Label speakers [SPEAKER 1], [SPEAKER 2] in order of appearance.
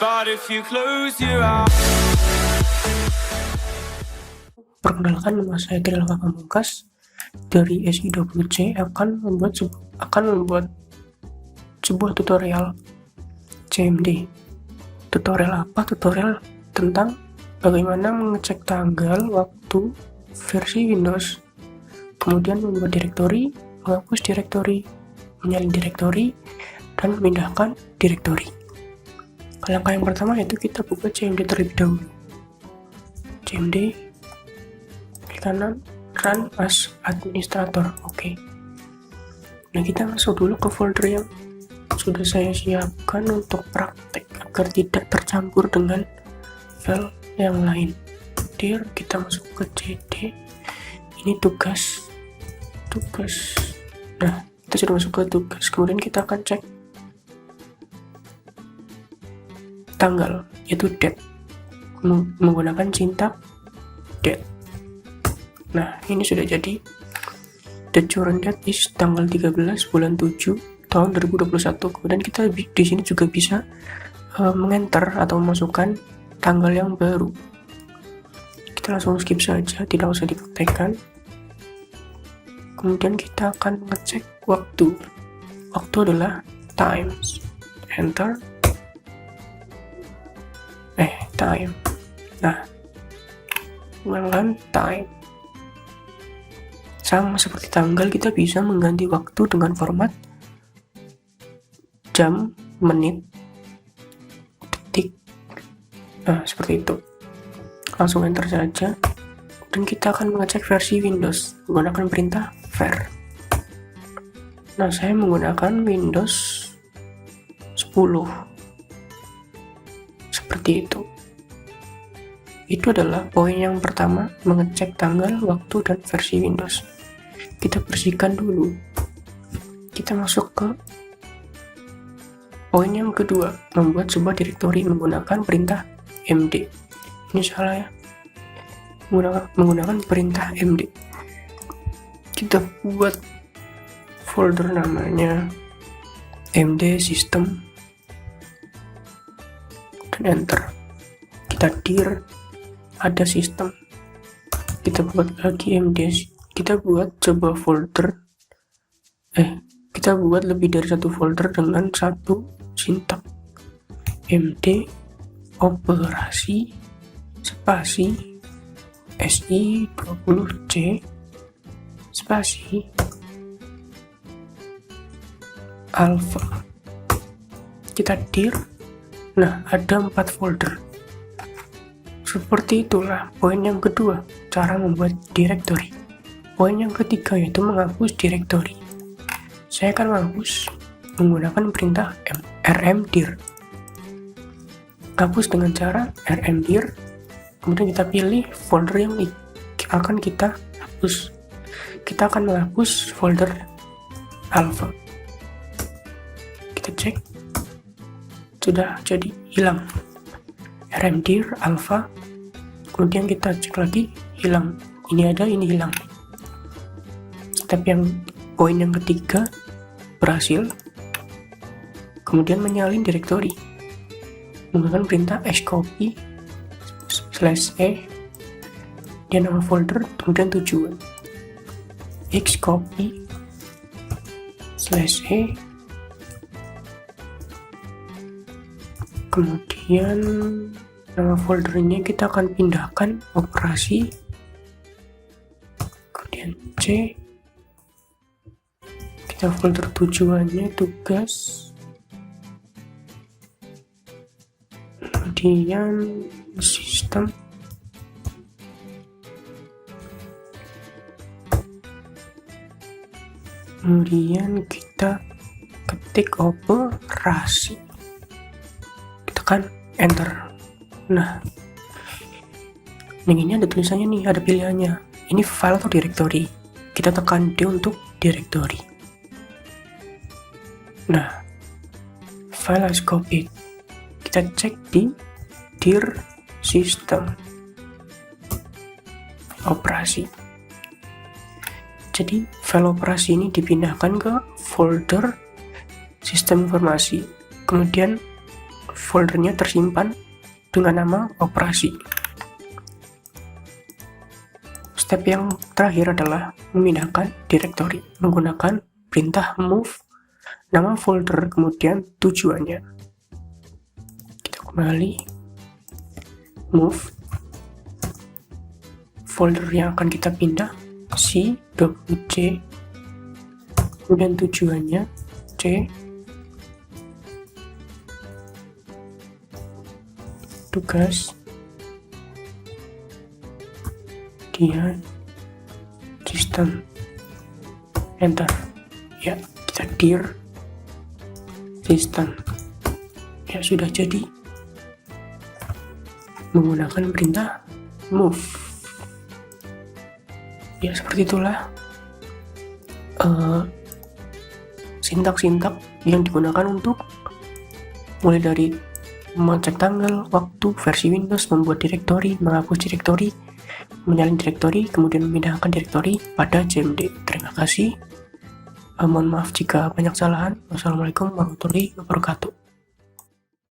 [SPEAKER 1] But if you close your eyes.
[SPEAKER 2] Perkenalkan, nama saya Tiril Pamungkas dari SI20C akan membuat sebuah tutorial CMD. Tutorial apa? Tutorial tentang bagaimana mengecek tanggal, waktu, versi Windows, kemudian membuat direktori, menghapus direktori, menyalin direktori, dan memindahkan direktori. Langkah yang pertama yaitu kita buka CMD terlebih dahulu. CMD klik kanan, run as administrator. Oke. Nah, kita masuk dulu ke folder yang sudah saya siapkan untuk praktek agar tidak tercampur dengan file yang lain. Dir, kita masuk ke CD. Ini tugas. Nah, kita sudah masuk ke tugas. Kemudian kita akan cek tanggal, yaitu date, menggunakan sintak date. Nah, ini sudah jadi. The current date is tanggal 13 bulan 7 tahun 2021. Kemudian kita di sini juga bisa mengenter atau memasukkan tanggal yang baru. Kita langsung skip saja, tidak usah dipraktekkan. Kemudian kita akan mengecek waktu. Waktu adalah times. Enter. Time. Nah, time. Sama seperti tanggal, kita bisa mengganti waktu dengan format jam, menit, detik. Nah, seperti itu. Langsung enter saja. Dan kita akan mengecek versi Windows menggunakan perintah ver. Nah, saya menggunakan Windows 10. Seperti itu. Itu adalah poin yang pertama, mengecek tanggal, waktu, dan versi Windows. Kita bersihkan dulu. Kita masuk ke poin yang kedua, membuat sebuah direktori menggunakan perintah md. Ini salah ya, menggunakan perintah md. Kita buat folder namanya md system dan enter. Kita dir, ada sistem, kita buat lagi md, kita buat sebuah folder, kita buat lebih dari satu folder dengan satu sintak md operasi spasi SI20C spasi alpha. Kita dir. Nah, ada 4 folder. Seperti itulah poin yang kedua, cara membuat direktori. Poin yang ketiga yaitu menghapus direktori. Saya akan menghapus menggunakan perintah rmdir. Hapus dengan cara rmdir. Kemudian kita pilih folder yang akan kita hapus. Kita akan menghapus folder alpha. Kita cek. Sudah jadi hilang. rmdir alpha. Kemudian kita cek lagi, hilang. Ini ada, ini hilang. Tapi yang poin yang ketiga berhasil. Kemudian menyalin direktori menggunakan perintah xcopy /e, dia nama folder, kemudian tujuan xcopy /e, kemudian nama foldernya kita akan pindahkan operasi, kemudian C, kita folder tujuannya tugas, kemudian sistem, kemudian kita ketik operasi, tekan enter. Nah, ini ada tulisannya nih, ada pilihannya. Ini file atau directory. Kita tekan D untuk directory. Nah, file as copied. Kita cek di dir system operasi. Jadi file operasi ini dipindahkan ke folder sistem informasi. Kemudian foldernya tersimpan dengan nama operasi. Step yang terakhir adalah memindahkan direktori menggunakan perintah move nama folder kemudian tujuannya. Kita kembali move folder yang akan kita pindah C.C, kemudian tujuannya C, tugas, kemudian sistem, enter. Ya, kita dir sistem. Ya, sudah jadi menggunakan perintah move. Ya, seperti itulah sintak-sintak yang digunakan untuk mulai dari mengecek tanggal, waktu, versi Windows, membuat direktori, menghapus direktori, menyalin direktori, kemudian memindahkan direktori pada CMD. Terima kasih. Mohon maaf jika banyak kesalahan. Wassalamualaikum warahmatullahi wabarakatuh.